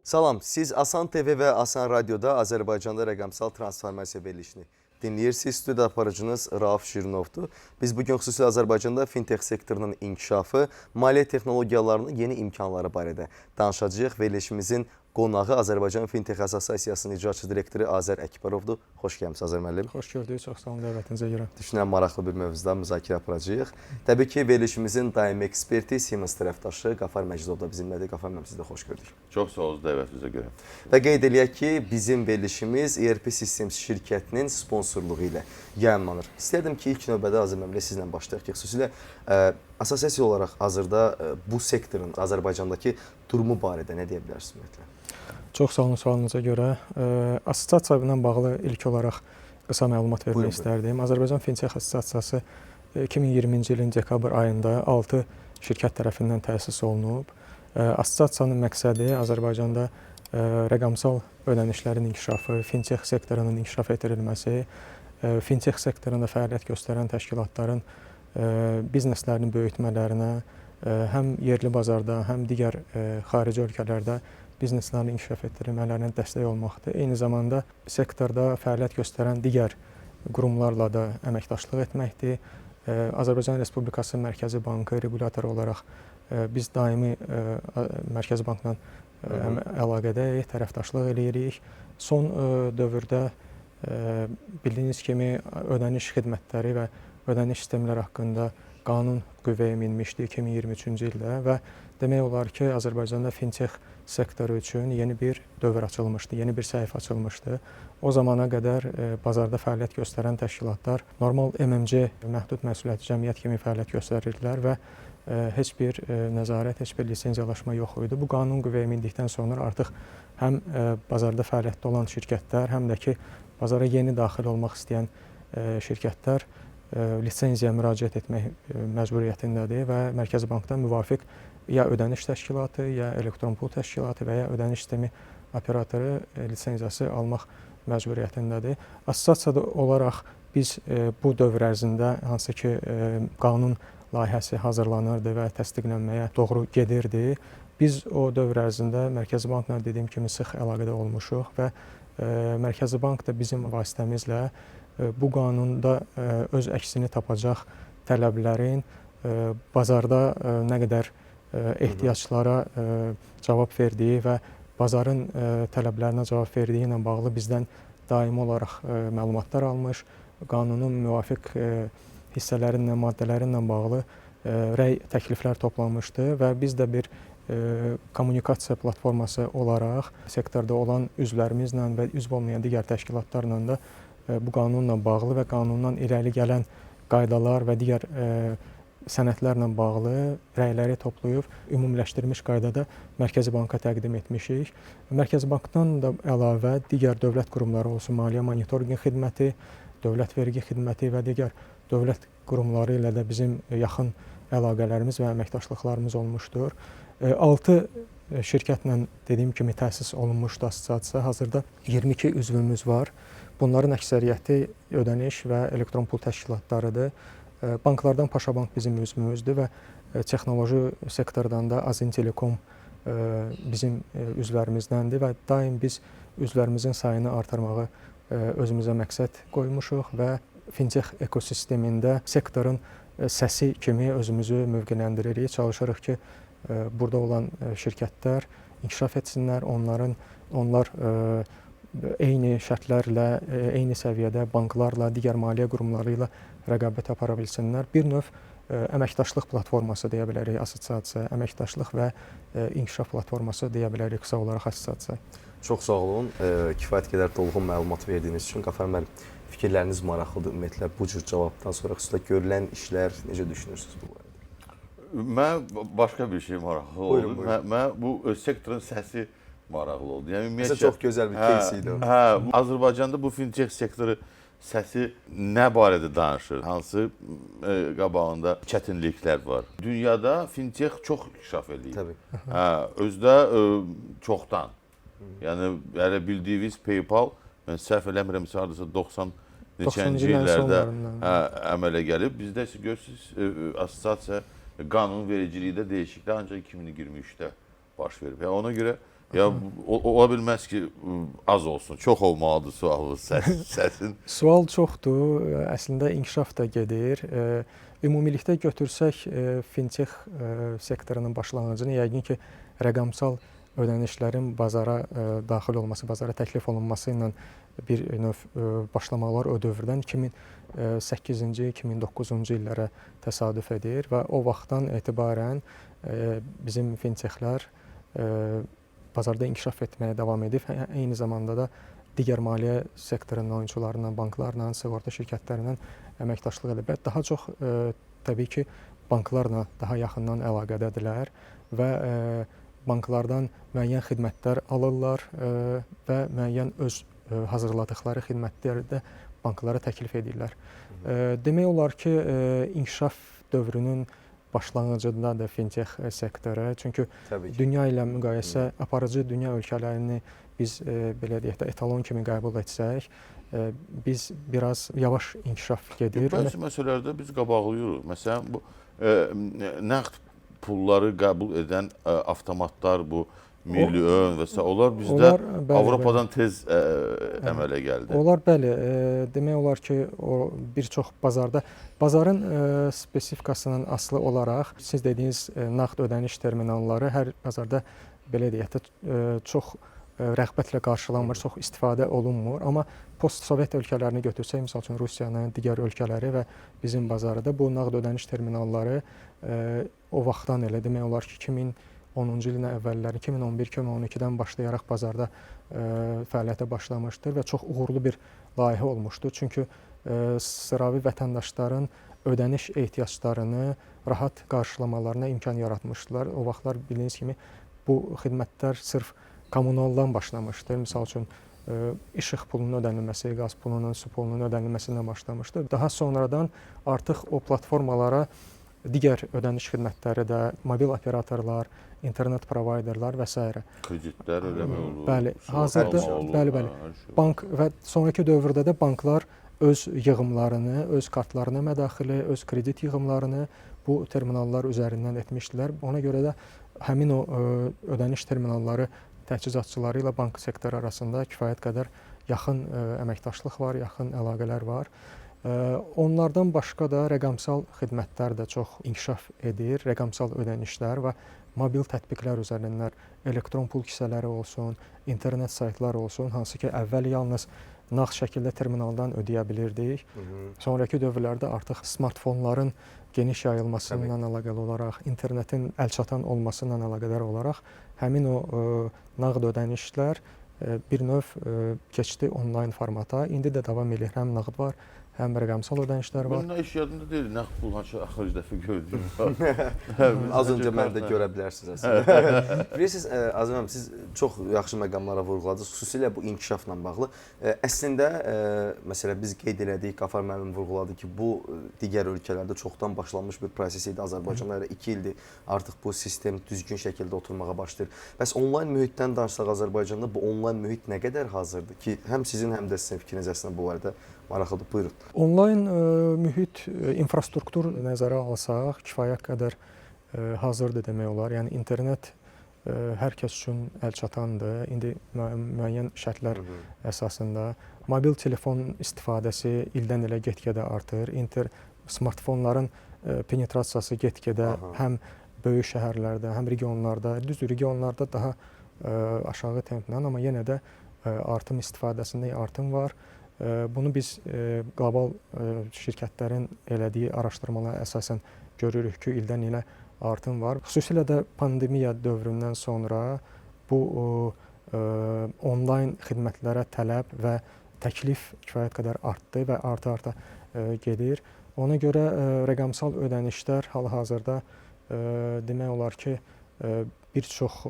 Salam, siz Asan TV və Asan Radioda Azərbaycanda rəqəmsal transformasiya verilişini dinləyirsiniz. Studiya aparıcınız Rauf Şirinovdur. Biz bugün xüsusi Azərbaycanda fintech sektorunun inkişafı, maliyyə texnologiyalarının yeni imkanları barədə danışacağıq. Verilişimizin qonağı Azərbaycan Fintech Assosiasiyasının icraçı direktoru Azər Əkbərovdur. Xoş gəlmisiniz Azər müəllim. Xoş gördük, çox sağ olun dəvətinizə görə. Düşünən maraqlı bir mövzuda müzakirə aparacağıq. Təbii ki, verilişimizin daimi eksperti Siemens tərəfdaşı Qafar Məcidov da bizimlədir. Qafar müəllim, sizi də xoş gördük. Çox sağ olun dəvətinizə görə. Və qeyd eləyək ki, bizim verilişimiz ERP Systems şirkətinin sponsorluğu ilə yayımlanır. İstərdim ki, ilk növbədə Azər müəllimlə sizlə başlayaq ki, xüsusilə assosiasiya olaraq hazırda bu sektorun Azərbaycandakı durumu barədə nə deyə bilərsiniz ümumiyyətlə? Çox sağ olun sualınıza görə. Assosiasiya ilə bağlı ilk olaraq qısa məlumat vermək istərdim. Azərbaycan Fintech Assosiasiyası 2020-ci ilin dekabr ayında 6 şirkət tərəfindən təsis olunub. Assosiasiyanın məqsədi Azərbaycanda rəqəmsal ödənişlərin inkişafı, fintech sektorunun inkişaf etdirilməsi, fintech sektorunda fəaliyyət göstərən təşkilatların bizneslərinin böyütmələrinə, həm yerli bazarda, həm digər xarici ölkələrdə bizneslərin inkişaf etdirilmələrinə dəstək olmaqdır. Eyni zamanda sektorda fəaliyyət göstərən digər qurumlarla da əməkdaşlıq etməkdir. Azərbaycan Respublikası Mərkəzi Bankı regulatoru olaraq biz daimi Mərkəzi Bankla əlaqədəyik, tərəfdaşlıq eləyirik. Son dövrdə bildiyiniz kimi ödəniş xidmətləri və ödəniş sistemləri haqqında qanun qüvvəyə minmişdi 2023-cü ildə və demək olar ki, Azərbaycanda fintech sektoru üçün yeni bir dövr açılmışdı, yeni bir səhifə açılmışdı. O zamana qədər bazarda fəaliyyət göstərən təşkilatlar normal MMC, məhdud məsuliyyətli cəmiyyət kimi fəaliyyət göstərirdilər və heç bir nəzarət, heç bir lisenziyalaşma yox idi. Bu qanun qüvvəyə mindikdən sonra artıq həm bazarda fəaliyyətdə olan şirkətlər, həm də ki, bazara yeni daxil olmaq istəyən şirkətlər lisenziyaya müraciət etmək məcburiyyətindədir və Mərkəzi Bankdan müvafiq ya ödəniş təşkilatı, ya elektron pul təşkilatı və ya ödəniş sistemi operatoru lisenziyası almaq məcburiyyətindədir. Assosiasiya olaraq biz bu dövr ərzində hansı ki qanun layihəsi hazırlanırdı və təsdiqlənməyə doğru gedirdi. Biz o dövr ərzində Mərkəzi Bankla dediyim kimi sıx əlaqədə olmuşuq və Mərkəzi Bank da bizim vasitəmizlə bu qanunda öz əksini tapacaq tələblərin bazarda nə qədər ehtiyaclara cavab verdiyi və bazarın tələblərinə cavab verdiyi ilə bağlı bizdən daimi olaraq məlumatlar almış, qanunun müvafiq hissələrinlə, maddələrinlə bağlı rəy təkliflər toplanmışdı və biz də bir kommunikasiya platforması olaraq sektorda olan üzvlərimizlə və üzv olmayan digər təşkilatlarla da bu qanunla bağlı və qanundan irəli gələn qaydalar və digər sənədlərlə bağlı rəyləri toplayıb ümumiləşdirilmiş qaydada Mərkəzi Banka təqdim etmişik. Mərkəzi Bankdan da əlavə digər dövlət qurumları olsun, maliyyə monitorinqi xidməti, dövlət vergi xidməti və digər dövlət qurumları ilə də bizim yaxın əlaqələrimiz və əməkdaşlıqlarımız olmuşdur. 6 şirkətlə dediyim kimi təsis olunmuşdu assosiasiya. Hazırda 22 üzvümüz var. Bunların əksəriyyəti ödəniş və elektron pul təşkilatlarıdır. Banklardan Paşabank bizim üzvümüzdür və texnoloji sektordan da Azintelekom bizim üzvlərimizdəndir və daim biz üzvlərimizin sayını artırmağı özümüzə məqsəd qoymuşuq və fintech ekosistemində sektorun səsi kimi özümüzü mövqeləndiririk. Çalışırıq ki, burada olan şirkətlər inkişaf etsinlər, onlar eyni şərtlərlə, eyni səviyyədə banklarla, digər maliyyə qurumları ilə rəqabət apara bilsinlər. Bir növ əməkdaşlıq platforması deyə bilərik assosiasiya, əməkdaşlıq və inkişaf platforması deyə bilərik qısa olaraq assosiasiya. Çox sağ olun. Kifayət qədər dolğun məlumat verdiyiniz üçün Qafar müəllim, fikirləriniz maraqlıdır. Ümumiyyətlə bu cür cavabdan sonra xüsusilə görülən işlər necə düşünürsünüz bu barədə? Mən başqa bir şey maraqlı oldu. Mən bu sektorun səsi maraqlı oldu. Yəni ümumiyyətlə çox gözəl bir case idi. Azərbaycanda bu fintech sektoru səsi nə barədə danışır? Hansı qabağında çətinliklər var? Dünyada fintech çox inkişaf edir. Təbii. Özdə çoxdan. Yəni elə bildiyiniz PayPal, mən səhv eləmirəmsə hardasa 90 neçənci illərdə əmələ gəlib. Bizdə isə görürsünüz assosiasiya qanun vericilikdə dəyişikliklər ancaq 2023-də baş verib. Yəni ona görə Ya ola bilməz ki, az olsun, çox olmalıdır sualın, səsin. Sual çoxdur. Əslində inkişaf da gedir. Ümumilikdə götürsək fintech sektorunun başlanğıcını yəqin ki, rəqəmsal ödənişlərin bazara daxil olması, bazara təklif olunması ilə bir növ başlamalar o dövrdən 2008-ci, 2009-cu illərə təsadüf edir və o vaxtdan etibarən bizim fintechlər bazarda inkişaf etməyə davam edib. Eyni zamanda da digər maliyyə sektorunun oyunçularla, banklarla, sığorta şirkətlərlə əməkdaşlıq edib. Daha çox təbii ki, banklarla daha yaxından əlaqədədirlər və banklardan müəyyən xidmətlər alırlar və müəyyən öz hazırladıqları xidmətləri də banklara təklif edirlər. Demək olar ki, inkişaf dövrünün başlanğıcındadır fintech sektoru. Çünki dünya ilə müqayisə aparıcı dünya ölkələrini biz belə deyək də etalon kimi qəbul etsək, biz biraz yavaş inkişaf gedir. Bəzi məsələlərdə biz qabaqlayırıq. Məsələn, bu nəqd pulları qəbul edən avtomatlar, bu milyon və s. onlar bizdə Avropadan tez əmələ gəldi. Onlar bəli, demək olar ki, o bir çox bazarın spesifikasından asılı olaraq siz dediyiniz nağd ödəniş terminalları hər bazarda belə deyək də çox rəğbətlə qarşılanmır, çox istifadə olunmur. Amma post-sovet ölkələrini götürsək, misal üçün Rusiyanı, digər ölkələri və bizim bazarda bu nağd ödəniş terminalları o vaxtdan elə demək olar ki, 2010-cu ilin əvvəlləri 2011-2012-dən başlayaraq bazarda fəaliyyətə başlamışdır və çox uğurlu bir layihə olmuşdur. Çünki sıravi vətəndaşların ödəniş ehtiyaclarını rahat qarşılamalarına imkan yaratmışdılar. O vaxtlar bildiyiniz kimi bu xidmətlər sırf kommunaldan başlamışdır. Misal üçün işıq pulunun ödənilməsi, qaz pulunun, su pulunun ödənilməsindən başlamışdır. Daha sonradan artıq o platformalara digər ödəniş xidmətləri də, mobil operatorlar, internet provayderlar və s. Kreditlər ödəmək olur. Bəli, hazırda bəli. Bank və sonrakı dövrdə də banklar öz yığımlarını, öz kartlarına mədaxili, öz kredit yığımlarını bu terminallar üzərindən etmişdilər. Ona görə də həmin o ödəniş terminalları təchizatçıları ilə bank sektoru arasında kifayət qədər yaxın əməkdaşlıq var, yaxın əlaqələr var. Onlardan başqa da rəqəmsal xidmətlər də çox inkişaf edir. Rəqəmsal ödənişlər və mobil tətbiqlər üzərindən elektron pul kisələri olsun, internet saytlar olsun, hansı ki, əvvəl yalnız nağd şəkildə terminaldan ödəyə bilirdik. Sonrakı dövrlərdə artıq smartfonların geniş yayılması ilə əlaqəli olaraq, internetin əlçatan olması ilə əlaqədar olaraq həmin o nağd ödənişlər bir növ keçdi onlayn formata. İndi də davam edir. Həm nağd var, həm rəqəmsal ödənişlər var. Mən iş yadında deyil, nağd pul axırıncı dəfə gördüm. Az öncə mən də görə bilərsiniz əslində. Bilirsiniz, Azəm müəllim, siz çox yaxşı məqamlara vurğuladınız, xüsusilə bu inkişafla bağlı. Əslində, məsələn, biz qeyd elədik, Qafar müəllim vurğuladı ki, bu digər ölkələrdə çoxdan başlanmış bir proses idi. Azərbaycanda elə 2 ildir artıq bu sistem düzgün şəkildə oturmağa başlayır. Bəs onlayn mühitdən danışsaq Azərbaycanda bu onlayn mühit nə qədər hazırdır ki, həm sizin, həm də sizin fikriniz əslində bu barədə maraqlıdır. Buyurun. Onlayn mühit, infrastruktur nəzərə alsaq, kifayət qədər hazırdır demək olar. Yəni internet hər kəs üçün əlçatandır. İndi müəyyən şərtlər əsasında mobil telefon istifadəsi ildən ilə get-gedə artır. Smartfonların penetrasiyası get-gedə həm böyük şəhərlərdə, həm regionlarda, düzdür, regionlarda daha aşağı templə, amma yenə də artım istifadəsində artım var. Bunu biz qlobal şirkətlərin elədiyi araşdırmalara əsasən görürük ki, ildən ilə artım var. Xüsusilə də pandemiya dövründən sonra bu onlayn xidmətlərə tələb və təklif kifayət qədər artdı və arta-arta gedir. Ona görə rəqəmsal ödənişlər hal-hazırda demək olar ki, bir çox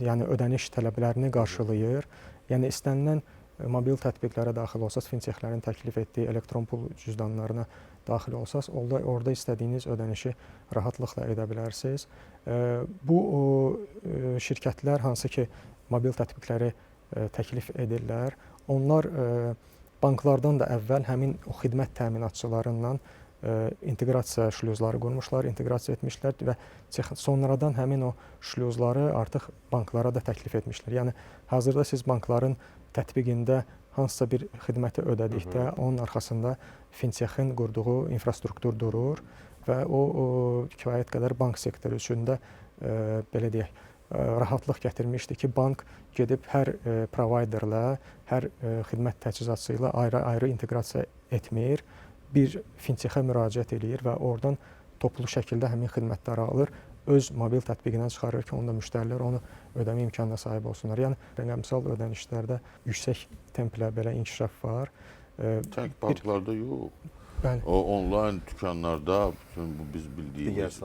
yəni ödəniş tələblərini qarşılayır. Yəni istənilən mobil tətbiqlərə daxil olsaq, fintechlərin təklif etdiyi elektron pul cüzdanlarına daxil olsaq, orada istədiyiniz ödənişi rahatlıqla edə bilərsiniz. Bu şirkətlər hansı ki, mobil tətbiqləri təklif edirlər, onlar banklardan da əvvəl həmin o xidmət təminatçılarından inteqrasiya şlyuzları qurmuşlar, inteqrasiya etmişlər və sonradan həmin o şlyuzları artıq banklara da təklif etmişlər. Yəni hazırda siz bankların tətbiqində hansısa bir xidməti ödədikdə onun arxasında fintexin qurduğu infrastruktur durur və o kifayət qədər bank sektoru üçün də belə deyək, rahatlıq gətirmişdi ki, bank gedib hər provayderlə, hər xidmət təchizatçısı ilə ayrı-ayrı inteqrasiya etmir, bir fintexə müraciət eləyir və oradan toplu şəkildə həmin xidmətləri alır, öz mobil tətbiqindən çıxarır ki, onda müştərilər onu ödəmə imkanına sahib olsunlar. Yəni rəqəmsal ödənişlərdə yüksək templə belə inkişaf var. Tək banklarda yox. Bəli. O onlayn dükanlarda, bütün bu biz bildiyimiz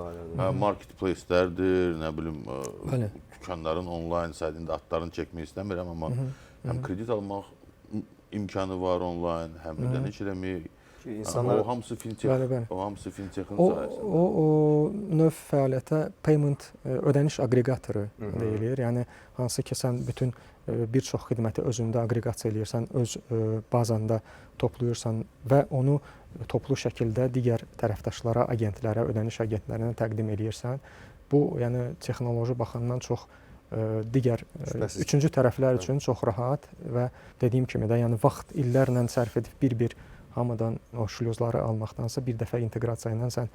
marketplace-lərdir, nə bilim, dükanların onlayn saytında adlarını çəkmək istəmirəm, amma həm kredit almaq imkanı var onlayn, həm ödəniş eləmək. O hamısı fintech, o hamısı fintexin sayəsində. O növ fəaliyyətə payment ödəniş aqreqatoru deyilir. Yəni hansı ki sən bütün bir çox xidməti özündə aqreqasiya eləyirsən, öz bazanda toplayırsan və onu toplu şəkildə digər tərəfdaşlara, agentlərə, ödəniş agentlərinə təqdim eləyirsən. Bu, yəni texnoloji baxımdan çox digər üçüncü tərəflər üçün çox rahat və dediyim kimi də, yəni vaxt illərlə sərf edib bir-bir hamıdan o şlyuzları almaqdansa bir dəfə inteqrasiya ilə sən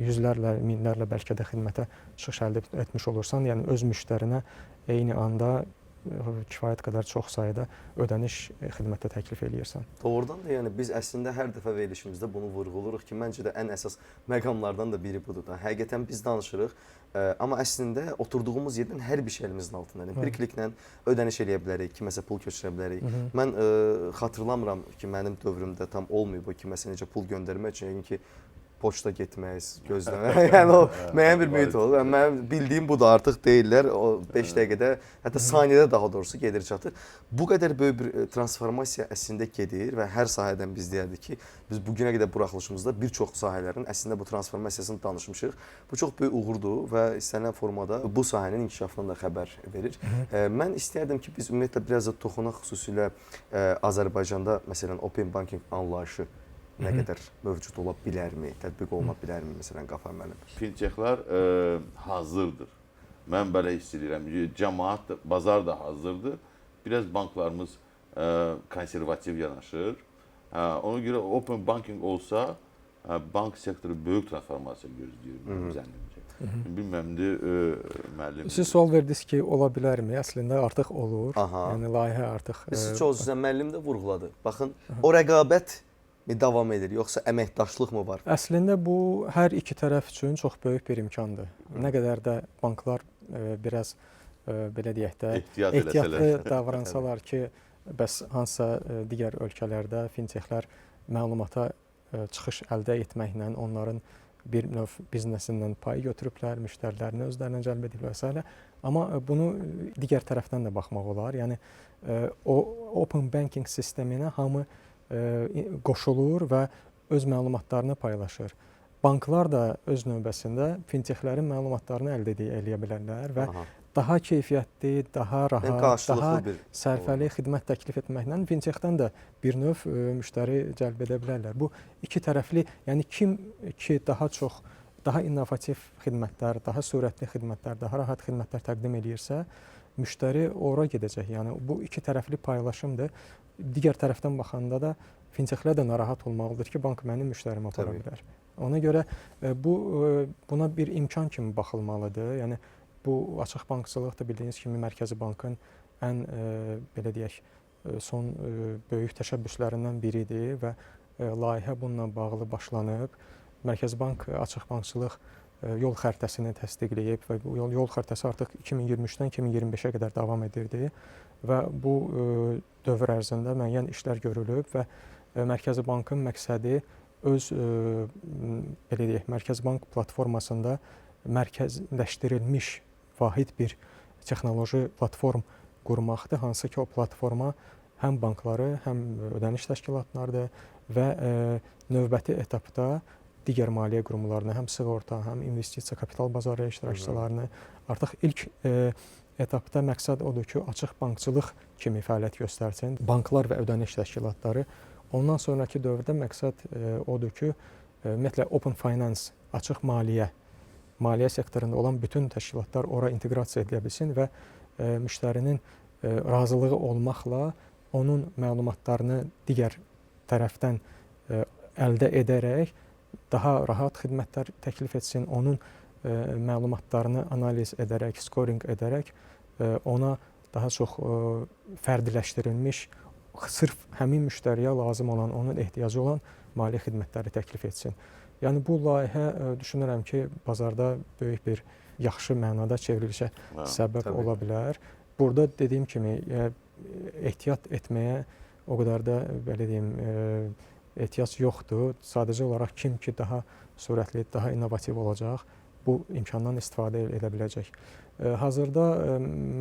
yüzlərlə, minlərlə bəlkə də xidmətə çıxış əldə etmiş olursan. Yəni öz müştərinə eyni anda kifayət qədər çox sayda ödəniş xidmətə təklif eləyirsən. Doğrudan da yəni biz əslində hər dəfə verilişimizdə bunu vurğuluruq ki, məncə də ən əsas məqamlardan da biri budur da. Həqiqətən biz danışırıq, amma əslində oturduğumuz yerdən hər bir şey əlimizin altındadır. Bir kliklə ödəniş eləyə bilərik, kiməsə pul köçürə bilərik. Mən xatırlamıram ki, mənim dövrümdə tam olmayıb o kiməsə necə pul göndərmək üçün, yəni ki, poçta getmək, gözləmək, yəni o müəyyən bir mühit olur. Yəni mənim bildiyim bu da artıq deyirlər, o 5 dəqiqədə, hətta saniyədə daha doğrusu gedir çatır. Bu qədər böyük bir transformasiya əslində gedir və hər sahədən biz deyərdik ki, biz bugünə qədər buraxılışımızda bir çox sahələrin əslində bu transformasiyasını danışmışıq. Bu çox böyük uğurdur və istənilən formada bu sahənin inkişafından da xəbər verir. Mən istəyərdim ki, biz ümumiyyətlə biraz da toxunaq xüsusilə Azərbaycanda məsələn open banking anlayışı nə qədər mövcud ola bilərmi, tətbiq oluna bilərmi, məsələn, Qafar müəllim? Fintexlər hazırdır. Mən belə hiss edirəm. Cəmaət, bazar da hazırdır. Biraz banklarımız konservativ yanaşır. Ona görə open banking olsa, bank sektoru böyük transformasiya gözləyir mənim zənnimcə. Bilməmdir, müəllim. Siz sual verdiniz ki, ola bilərmi? Əslində artıq olur. Yəni layihə artıq. Siz çox üzrə müəllim də vurğuladı. Baxın, o rəqabət davam edir, yoxsa əməkdaşlıq mı var? Əslində bu hər iki tərəf üçün çox böyük bir imkandır. Nə qədər də banklar biraz belə deyək də ehtiyatlı davransalar ki, bəs hansısa digər ölkələrdə fintexlər məlumata çıxış əldə etməklə onların bir növ biznesindən pay götürüblər, müştərilərini özlərinə cəlb edib və s. Amma bunu digər tərəfdən də baxmaq olar. Yəni o open banking sisteminə hamı qoşulur və öz məlumatlarını paylaşır. Banklar da öz növbəsində fintexlərin məlumatlarını əldə edə bilərlər və daha keyfiyyətli, daha rahat, daha sərfəli xidmət təklif etməklə fintexdən də bir növ müştəri cəlb edə bilərlər. Bu iki tərəfli, yəni kim ki daha çox, daha innovativ xidmətlər, daha sürətli xidmətlər, daha rahat xidmətlər təqdim edirsə, müştəri ora gedəcək. Yəni bu iki tərəfli paylaşımdır. Digər tərəfdən baxanda da fintexlər də narahat olmalıdır ki, bank mənim müştərimi apara bilər. Ona görə buna bir imkan kimi baxılmalıdır. Yəni bu açıq bankçılıq da bildiyiniz kimi Mərkəzi Bankın ən belə deyək son böyük təşəbbüslərindən biridir və layihə bununla bağlı başlanıb. Mərkəzi Bank açıq bankçılıq yol xəritəsini təsdiqləyib və bu yol xəritəsi artıq 2023-dən 2025-ə qədər davam edirdi və bu dövr ərzində müəyyən işlər görülüb və Mərkəzi Bankın məqsədi öz belə deyək, Mərkəzi Bank platformasında mərkəzləşdirilmiş vahid bir texnoloji platform qurmaqdır, hansı ki o platforma həm bankları, həm ödəniş təşkilatlarıdır və növbəti etapda digər maliyyə qurumlarını, həm sığorta, həm investisiya, kapital bazarı iştirakçılarını artıq ilk etapda məqsəd odur ki, açıq bankçılıq kimi fəaliyyət göstərsin banklar və ödəniş təşkilatları. Ondan sonraki dövrdə məqsəd odur ki, ümumiyyətlə Open Finance, açıq maliyyə sektorunda olan bütün təşkilatlar ora inteqrasiya edilə bilsin və müştərinin razılığı olmaqla onun məlumatlarını digər tərəfdən əldə edərək daha rahat xidmətlər təklif etsin, onun məlumatlarını analiz edərək, scoring edərək ona daha çox fərdiləşdirilmiş, sırf həmin müştəriyə lazım olan, onun ehtiyacı olan maliyyə xidmətləri təklif etsin. Yəni bu layihə düşünürəm ki, bazarda böyük bir yaxşı mənada çevrilişə səbəb ola bilər. Burada dediyim kimi ehtiyat etməyə o qədər də belə deyim ehtiyac yoxdur. Sadəcə olaraq kim ki daha sürətli, daha innovativ olacaq, bu imkandan istifadə edə biləcək. Hazırda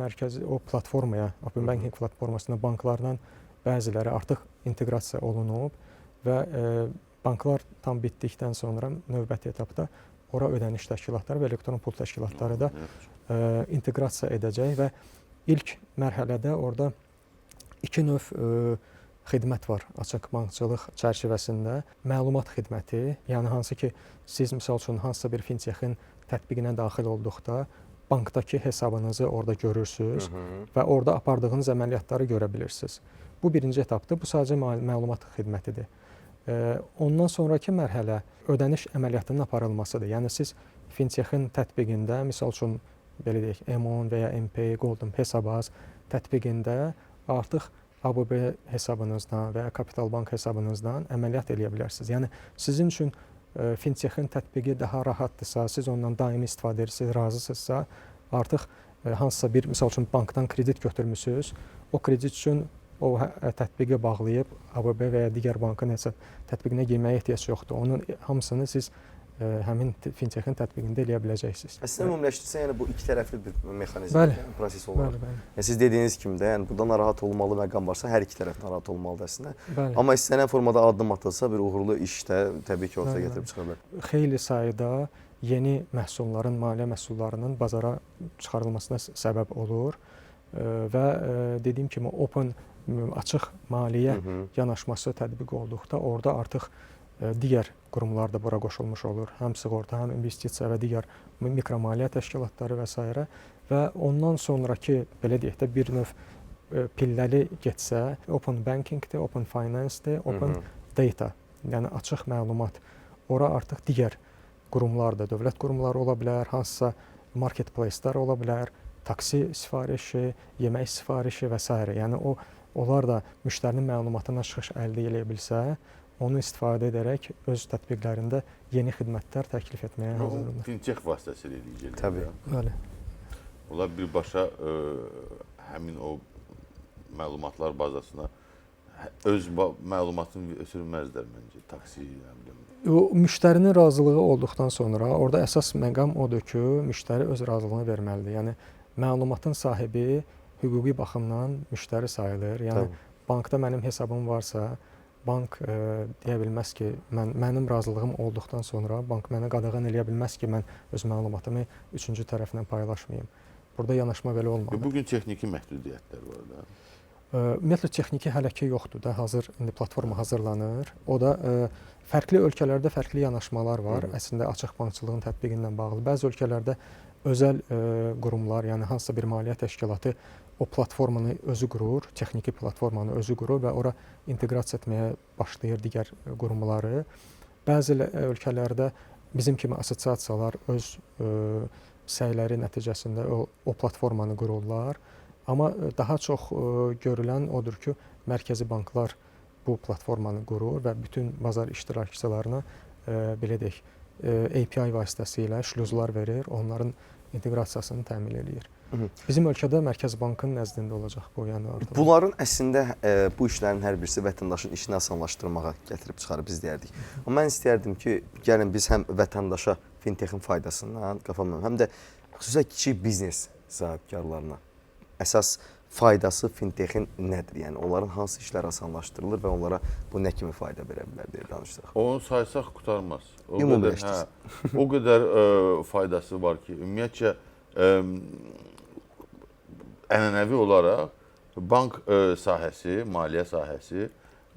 mərkəzi o platformaya, Open Banking platformasına banklardan bəziləri artıq inteqrasiya olunub və banklar tam bitdikdən sonra növbəti etapda ora ödəniş təşkilatları və elektron pul təşkilatları da inteqrasiya edəcək və ilk mərhələdə orada iki növ xidmət var açıq bankçılıq çərçivəsində. Məlumat xidməti, yəni hansı ki siz misal üçün hansısa bir fintexin tətbiqinə daxil olduqda bankdakı hesabınızı orada görürsüz və orada apardığınız əməliyyatları görə bilirsiniz. Bu birinci etapdır. Bu sadəcə məlumat xidmətidir. Ondan sonraki mərhələ ödəniş əməliyyatının aparılmasıdır. Yəni siz fintexin tətbiqində, misal üçün belə deyək, M10 və ya MP, Golden Hesabaz tətbiqində artıq ABB hesabınızdan və ya Kapital Bank hesabınızdan əməliyyat eləyə bilərsiniz. Yəni sizin üçün fintexin tətbiqi daha rahatdırsa, siz ondan daimi istifadə edirsiniz, razısınızsa, artıq hansısa bir, misal üçün bankdan kredit götürmüsünüz, o kredit üçün o tətbiqi bağlayıb ABB və ya digər bankın tətbiqinə girməyə ehtiyac yoxdur. Onun hamısını siz həmin fintexin tətbiqində eləyə biləcəksiniz. Əslində ümumiləşdirsə, yəni bu iki tərəfli bir mexanizm, proses olar. Yəni siz dediyiniz kimi də, yəni burada narahat olmalı məqam varsa, hər iki tərəf narahat olmalıdır əslində. Amma istənilən formada addım atılsa, bir uğurlu iş də təbii ki, ortaya gətirib çıxa bilər. Xeyli sayda yeni məhsulların, maliyyə məhsullarının bazara çıxarılmasına səbəb olur və dediyim kimi open açıq maliyyə yanaşması tətbiq olduqda orada artıq digər qurumlar da bura qoşulmuş olur. Həm sığorta, həm investisiya və digər mikromaliyyə təşkilatları və s. Və ondan sonraki, belə deyək də, bir növ pilləli getsə, Open Banking-dir, Open Finance-dir, Open Data, yəni açıq məlumat. Ora artıq digər qurumlar da, dövlət qurumları ola bilər, hansısa marketplace-lar ola bilər, taksi sifarişi, yemək sifarişi və s. Yəni onlar da müştərinin məlumatına çıxış əldə edə bilsə, onu istifadə edərək öz tətbiqlərində yeni xidmətlər təklif etməyə hazırdır. Fintech vasitəsilə eləyəcəklər. Təbii. Bəli. Onlar birbaşa həmin o məlumatlar bazasına öz məlumatını ötürməzlər məncə. Taksi, o müştərinin razılığı olduqdan sonra orada əsas məqam odur ki, müştəri öz razılığını verməlidir. Yəni məlumatın sahibi hüquqi baxımdan müştəri sayılır. Yəni bankda mənim hesabım varsa, bank deyə bilməz ki, mənim razılığım olduqdan sonra bank mənə qadağan eləyə bilməz ki, mən öz məlumatımı üçüncü tərəflə paylaşmayım. Burada yanaşma belə olmalı. Bugün texniki məhdudiyyətlər var da. Ümumiyyətlə texniki hələ ki yoxdur da, hazır indi platforma hazırlanır. O da fərqli ölkələrdə fərqli yanaşmalar var. Əslində açıq bankçılığın tətbiqindən bağlı. Bəzi ölkələrdə özəl qurumlar, yəni hansısa bir maliyyə təşkilatı o platformanı özü qurur, texniki platformanı özü qurur və ora inteqrasiya etməyə başlayır digər qurumları. Bəzi ölkələrdə bizim kimi assosiasiyalar öz səyləri nəticəsində o platformanı qururlar. Amma daha çox görülən odur ki, mərkəzi banklar bu platformanı qurur və bütün bazar iştirakçılarına belə deyək, API vasitəsilə şluzlar verir, onların inteqrasiyasını təmin edir. Bizim ölkədə Mərkəzi Bankın nəzdində olacaq bu, yəni artıq. Bunların əslində bu işlərin hər birisi vətəndaşın işini asanlaşdırmağa gətirib çıxarıb biz deyərdik. Amma mən istəyərdim ki, gəlin biz həm vətəndaşa fintexin faydasından qafamdan, həm də xüsusilə kiçik biznes sahibkarlarına əsas faydası fintexin nədir? Yəni onların hansı işlər asanlaşdırılır və onlara bu nə kimi fayda verə bilər deyə danışdıq. Onu saysaq qurtarmaz. Ümumiləşdirsin. O qədər faydası var ki, ümumiyyətcə ənənəvi olaraq bank sahəsi, maliyyə sahəsi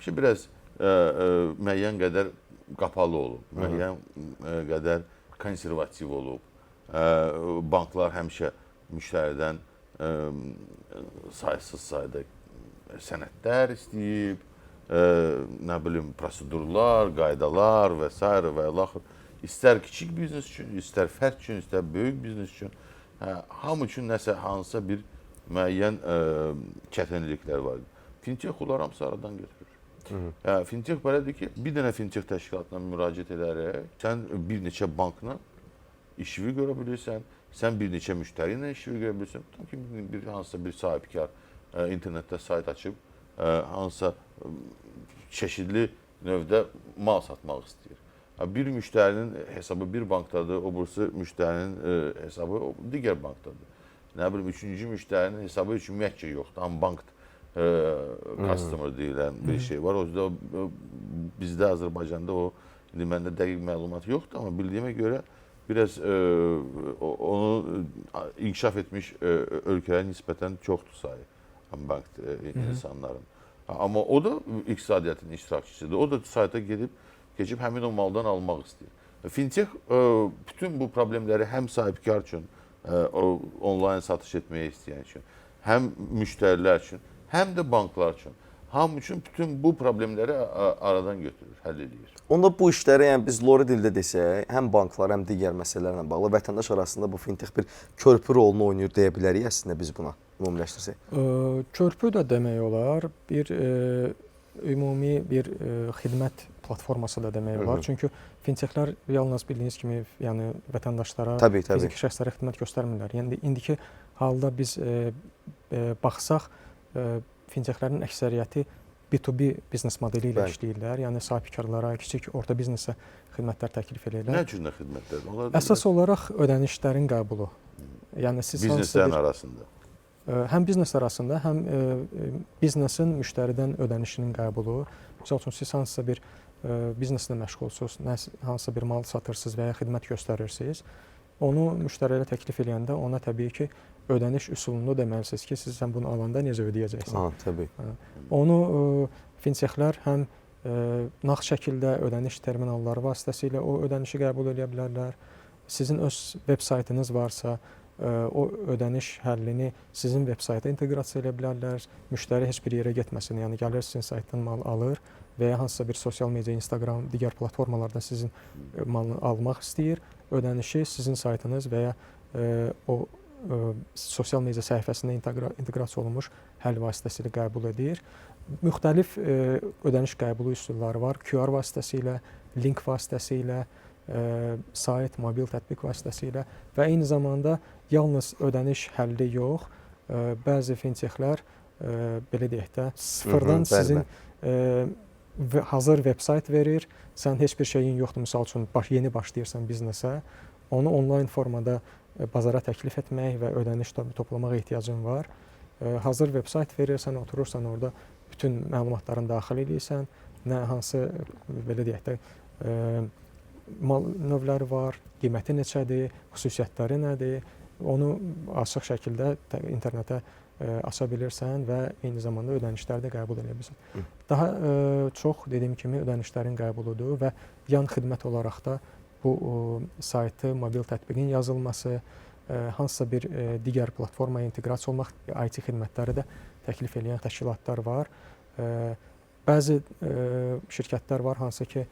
biraz müəyyən qədər qapalı olub, müəyyən qədər konservativ olub. Banklar həmişə müştəridən saysız sayda sənədlər istəyib, nə bilim, prosedurlar, qaydalar və s. və ilaxır. İstər kiçik biznes üçün, istər fərd üçün, istər böyük biznes üçün, hamı üçün nəsə hansısa bir müəyyən çətinliklər var. Fintech onları hamısı aradan götürür. Fintech belədir ki, bir dənə fintech təşkilatına müraciət edərək, sən bir neçə bankla işini görə bilirsən, sən bir neçə müştəri ilə işini görə bilirsən. Tutum ki, hansısa bir sahibkar internetdə sayt açıb, hansısa çeşidli növdə mal satmaq istəyir. Bir müştərinin hesabı bir bankdadır, o birisi müştərinin hesabı digər bankdadır. Nə bilim, üçüncü müştərinin hesabı üçün ümumiyyətcə yoxdur, amma bank customer deyilən bir şey var. O yüzden bizdə Azərbaycanda o, indi məndə dəqiq məlumat yoxdur, amma bildiyimə görə biraz onu inkişaf etmiş ölkələrə nisbətən çoxdur sayı bank insanların. Amma o da iqtisadiyyatın iştirakçısıdır. O da sayta keçib həmin o maldan almaq istəyir. Fintech bütün bu problemləri həm sahibkar üçün, onlayn satış etməyə istəyən üçün, həm müştərilər üçün, həm də banklar üçün, hamı üçün bütün bu problemləri aradan götürür, həll edir. Onda bu işləri, yəni biz lori dildə desək, həm banklar, həm digər məsələlərlə bağlı vətəndaş arasında bu fintech bir körpü rolunu oynayır deyə bilərik əslində biz buna ümumiləşdirsək. Körpü də demək olar, bir ümumi bir xidmət platforması da demək olar. Çünki fintechlər yalnız bildiyiniz kimi, yəni vətəndaşlara, fiziki şəxslərə xidmət göstərmirlər. Yəni indiki halda biz baxsaq, fintechlərin əksəriyyəti B2B biznes modeli ilə işləyirlər. Yəni sahibkarlara, kiçik orta biznesə xidmətlər təklif edirlər. Nə cür xidmətlər? Əsas olaraq ödənişlərin qəbulu. Yəni siz bizneslərin arasında. Həm biznes arasında, həm biznesin müştəridən ödənişinin qəbulu. Məsəl üçün siz hansısa bir bizneslə məşğulsunuz, hansısa bir mal satırsınız və ya xidmət göstərirsiniz. Onu müştəriyə təklif edəndə ona təbii ki, ödəniş üsulunu deməlisiniz ki, sən bunu alanda necə ödəyəcəksən. Təbii. Onu fintechlər həm nağd şəkildə ödəniş terminalları vasitəsilə o ödənişi qəbul edə bilərlər. Sizin öz veb saytınız varsa, o ödəniş həllini sizin veb sayta inteqrasiya edə bilərlər. Müştəri heç bir yerə getməsin, yəni gəlir sizin saytdan mal alır və ya hansısa bir sosial media, Instagram, digər platformalardan sizin malını almaq istəyir. Ödənişi sizin saytınız və ya o sosial media səhifəsində inteqrasiya olunmuş həll vasitəsilə qəbul edir. Müxtəlif ödəniş qəbulu üsulları var. QR vasitəsilə, link vasitəsilə, sayt, mobil tətbiq vasitəsilə və eyni zamanda yalnız ödəniş həlli yox, bəzi fintechlər belə deyək də sıfırdan sizin hazır veb sayt verir. Sən heç bir şeyin yoxdur, misal üçün yeni başlayırsan biznesə, onu onlayn formada bazara təklif etmək və ödəniş toplamağa ehtiyacın var. Hazır veb sayt verir, sən oturursan orada bütün məlumatlarını daxil edirsən, nə hansı belə deyək də mal növləri var, qiyməti neçədir, xüsusiyyətləri nədir, onu açıq şəkildə internetə aça bilirsən və eyni zamanda ödənişləri də qəbul edə bilirsən. Daha çox dediyim kimi ödənişlərin qəbuludur və yan xidmət olaraq da bu saytı, mobil tətbiqin yazılması, hansısa bir digər platformaya inteqrasiya olmaq, IT xidmətləri də təklif edən təşkilatlar var. Bəzi şirkətlər var, hansı ki,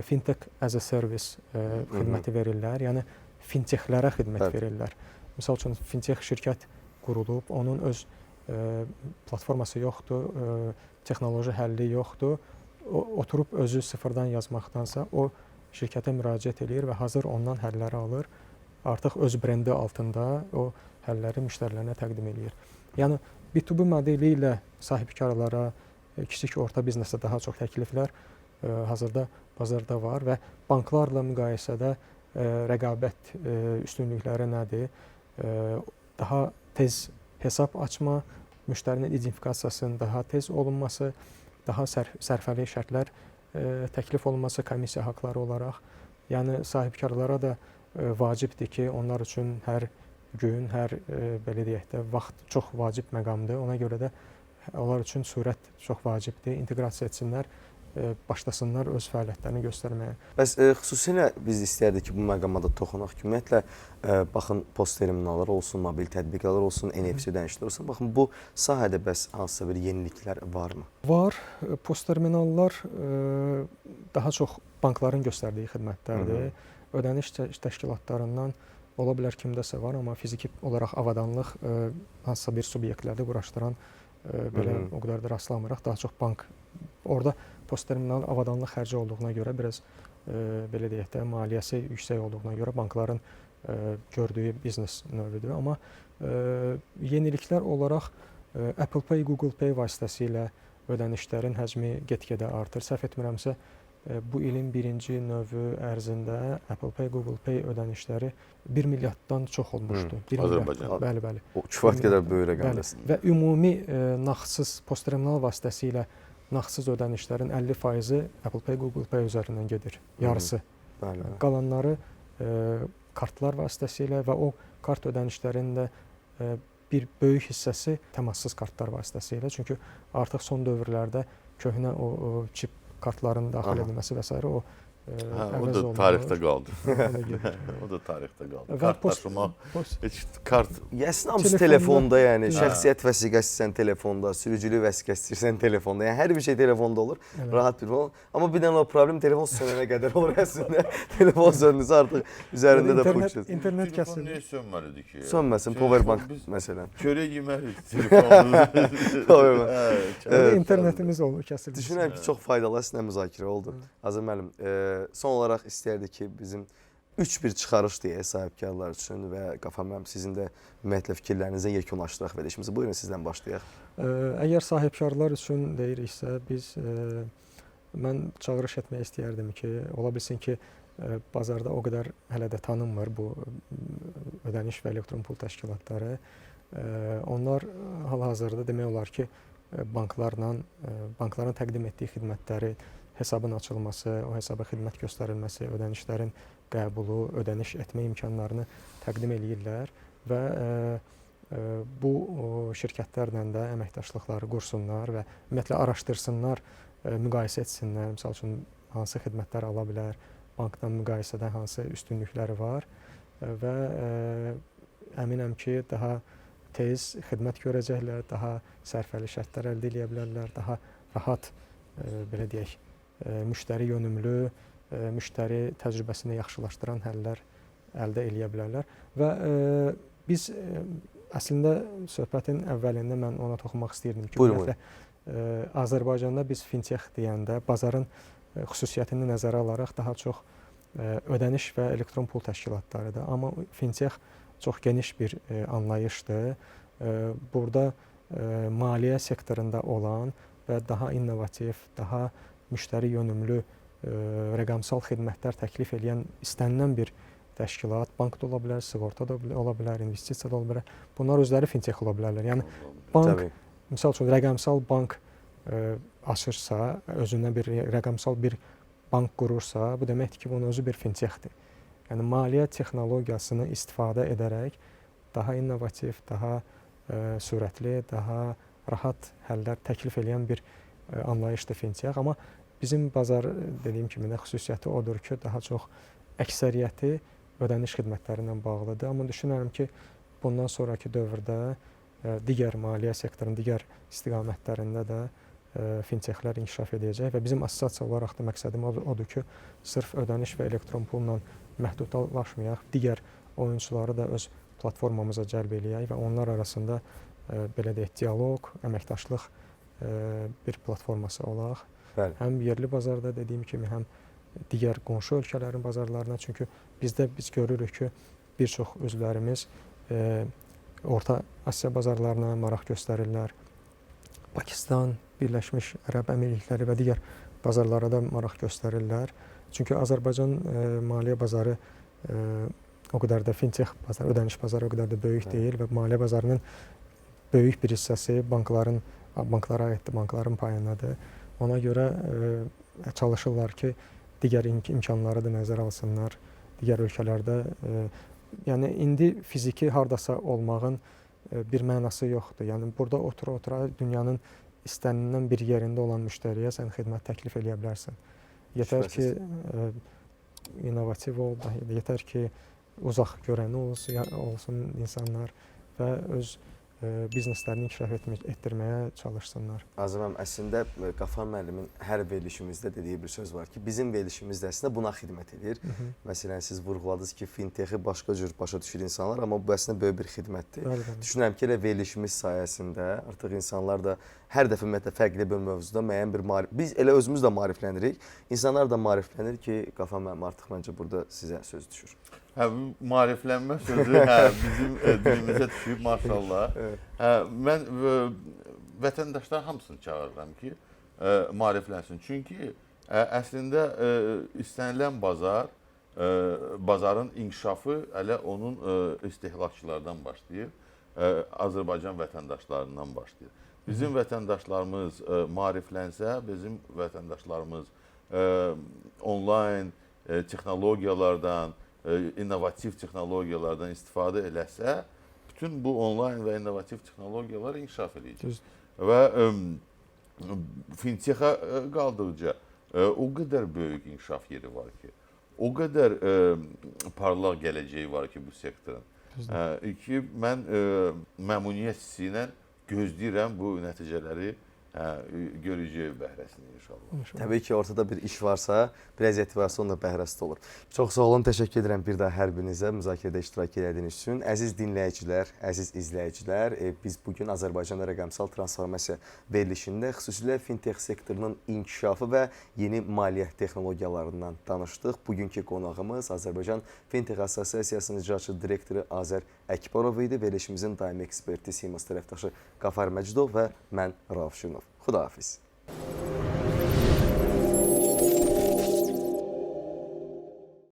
fintech as a service xidməti verirlər, yəni fintechlərə xidmət verirlər. Misal üçün, fintech şirkət qurulub, onun öz platforması yoxdur, texnoloji həlli yoxdur. Oturub özü sıfırdan yazmaqdansa, o şirkətə müraciət edir və hazır ondan həlləri alır. Artıq öz brendi altında o həlləri müştərilərinə təqdim edir. Yəni, B2B modeli ilə sahibkarlara, kiçik orta biznesə daha çox təkliflər hazırda bazarda var və banklarla müqayisədə rəqabət üstünlükləri nədir? Daha tez hesab açma, müştərinin identifikasiyasının daha tez olunması, daha sərfəli şərtlər təklif olunması komissiya haqları olaraq. Yəni sahibkarlara da vacibdir ki, onlar üçün hər gün, hər belə deyək də vaxt çox vacib məqamdır. Ona görə də onlar üçün sürət çox vacibdir. İnteqrasiya etsinlər başlasınlar öz fəaliyyətlərini göstərməyə. Bəs xüsusilə biz istəyərdik ki, bu məqama da toxunaq ki, ümumiyyətlə baxın post terminallar olsun, mobil tətbiqlər olsun, NFC ödənişlər olsun. Baxın bu sahədə bəs hansısa bir yeniliklər varmı? Var. Post terminallar daha çox bankların göstərdiyi xidmətlərdir. Ödəniş təşkilatlarından ola bilər kimdəsə var, amma fiziki olaraq avadanlıq hansısa bir subyektlərdə quraşdıran belə o qədər də rastlamırıq. Daha çox bank orada post terminal avadanlıq xərci olduğuna görə biraz belə deyək də maliyyəsi yüksək olduğuna görə bankların gördüyü biznes növüdür. Amma yeniliklər olaraq Apple Pay, Google Pay vasitəsilə ödənişlərin həcmi get-gedə artır. Səhv etmirəmsə bu ilin birinci növü ərzində Apple Pay, Google Pay ödənişləri 1 milyarddan çox olmuşdu. Azərbaycan. Bəli. O kifayət qədər böyük rəqəmdir. Və ümumi nağdsız post terminal vasitəsilə nağdsız ödənişlərin 50%-i Apple Pay, Google Pay üzərindən gedir. Yarısı. Bəli. Qalanları kartlar vasitəsilə və o kart ödənişlərinin də bir böyük hissəsi təmassız kartlar vasitəsilə. Çünki artıq son dövrlərdə köhnə o çip kartların daxil edilməsi və s. o o da tarixdə qaldı. O da tarixdə qaldı. Kart daşımaq, heç kart... Əslində hamısı telefonda, yəni şəxsiyyət vəsiqəsi istəyirsən telefonda, sürücülük vəsiqəsi istəyirsən telefonda, yəni hər bir şey telefonda olur, rahat bir olur. Amma bir dənə o problem telefon sönənə qədər olur əslində. Telefon söndüsə artıq üzərində də pul İnternet Telefon kəsildi. niyə sönməlidir ki? Sönməsin, powerbank məsələn. Çörək yemərik telefonumuz. İnternetimiz olur, kəsildi. Düşünürəm ki, çox faydalı əslində müzakirə oldu. Azər müəllim, son olaraq istəyərdik ki, bizim 3-1 çıxarış deyək sahibkarlar üçün və Qafar müəllim sizin də ümumiyyətlə fikirlərinizə yekunlaşdıraq verilişimizi. Buyurun sizdən başlayaq. Əgər sahibkarlar üçün deyiriksə, mən çağırış etmək istəyərdim ki, ola bilsin ki, bazarda o qədər hələ də tanınmır bu ödəniş və elektron pul təşkilatları. Onlar hal-hazırda demək olar ki, bankların təqdim etdiyi xidmətləri, hesabın açılması, o hesaba xidmət göstərilməsi, ödənişlərin qəbulu, ödəniş etmə imkanlarını təqdim eləyirlər və bu şirkətlərlə də əməkdaşlıqları qursunlar və ümumiyyətlə araşdırsınlar, müqayisə etsinlər. Məsəl üçün, hansı xidmətlər ala bilər, bankdan müqayisədə hansı üstünlükləri var və əminəm ki, daha tez xidmət görəcəklər, daha sərfəli şərtlər əldə edə bilərlər, daha rahat, belə deyək, müştəri yönümlü, müştəri təcrübəsini yaxşılaşdıran həllər əldə edə bilərlər. Və biz əslində söhbətin əvvəlində mən ona toxunmaq istəyirdim ki, ümumiyyətlə Azərbaycanda biz fintech deyəndə bazarın xüsusiyyətini nəzərə alaraq daha çox ödəniş və elektron pul təşkilatlarıdır. Amma fintech çox geniş bir anlayışdır. Burada maliyyə sektorunda olan və daha innovativ, daha müştəri yönümlü rəqəmsal xidmətlər təklif edən istənilən bir təşkilat, bank da ola bilər, sığorta da ola bilər, investisiya da ola bilər. Bunlar özləri fintech ola bilərlər. Yəni bank, misal üçün rəqəmsal bank açırsa, özünə bir rəqəmsal bir bank qurursa, bu deməkdir ki, bunun özü bir fintechdir. Yəni maliyyə texnologiyasını istifadə edərək daha innovativ, daha sürətli, daha rahat həllər təklif edən bir anlayışdır fintech. Amma bizim bazar dediyim kimi də xüsusiyyəti odur ki, daha çox əksəriyyəti ödəniş xidmətləri ilə bağlıdır. Amma düşünürəm ki, bundan sonraki dövrdə digər maliyyə sektorunun digər istiqamətlərində də fintechlər inkişaf edəcək və bizim assosiasiya olaraq da məqsədim odur ki, sırf ödəniş və elektron pulla məhdudlaşmayaq, digər oyunçuları da öz platformamıza cəlb eləyək və onlar arasında belə deyək, dialoq, əməkdaşlıq bir platforması olaq. Bəli. Həm yerli bazarda dediyim kimi, həm digər qonşu ölkələrin bazarlarına. Çünki biz görürük ki, bir çox üzvlərimiz Orta Asiya bazarlarına maraq göstərirlər. Pakistan, Birləşmiş Ərəb Əmirlikləri və digər bazarlara da maraq göstərirlər. Çünki Azərbaycan maliyyə bazarı o qədər də fintech bazarı, ödəniş bazarı o qədər də böyük deyil və maliyyə bazarının böyük bir hissəsi banklara aiddir, bankların payındadır. Ona görə çalışırlar ki, digər imkanları da nəzərə alsınlar, digər ölkələrdə. Yəni indi fiziki hardasa olmağın bir mənası yoxdur. Yəni burada otura-otura dünyanın istənilən bir yerində olan müştəriyə sən xidmət təklif eləyə bilərsən. Yetər ki, innovativ ol, yetər ki, uzaq görəni olsun insanlar və öz bizneslərini inkişaf etdirməyə çalışsınlar. Azəm müəllim, əslində Qafar müəllimin hər verilişimizdə dediyi bir söz var ki, bizim verilişimiz də əslində buna xidmət edir. Məsələn, siz vurğuladınız ki, fintexi başqa cür başa düşür insanlar, amma bu əslində böyük bir xidmətdir. Düşünürəm ki, elə verilişimiz sayəsində artıq insanlar da hər dəfə ümumiyyətlə fərqli bir mövzuda müəyyən bir biz elə özümüz də maariflənirik, insanlar da maariflənir ki, Qafar müəllim artıq məncə burada sizə söz düşür. Hə, maariflənmə sözü bizim dilimizə düşüb, maşallah. Hə, mən vətəndaşlar hamısını çağırıram ki, maariflənsin. Çünki əslində istənilən bazarın inkişafı hələ onun istehlakçılardan başlayır, Azərbaycan vətəndaşlarından başlayır. Bizim vətəndaşlarımız maariflənsə, bizim vətəndaşlarımız onlayn texnologiyalardan, innovativ texnologiyalardan istifadə eləsə, bütün bu onlayn və innovativ texnologiyalar inkişaf edəcək. Və fintexa qaldıqca o qədər böyük inkişaf yeri var ki, o qədər parlaq gələcəyi var ki bu sektorun. Ki, mən məmnuniyyət hissi ilə gözləyirəm bu nəticələri görəcəyik bəhrəsini inşallah. Təbii ki, ortada bir iş varsa, bir əziyyəti varsa, onun da bəhrəsi olur. Çox sağ olun, təşəkkür edirəm bir daha hər birinizə müzakirədə iştirak etdiyiniz üçün. Əziz dinləyicilər, əziz izləyicilər, biz bugün Azərbaycanda rəqəmsal transformasiya verilişində xüsusilə fintech sektorunun inkişafı və yeni maliyyə texnologiyalarından danışdıq. Bugünkü qonağımız Azərbaycan Fintech Assosiasiyasının icraçı direktoru Azər Əkbarov idi. Verilişimizin daimi eksperti Simas tərəfdaşı Qafar Məcidov və mən Rauf Şirnov. Xudahafiz.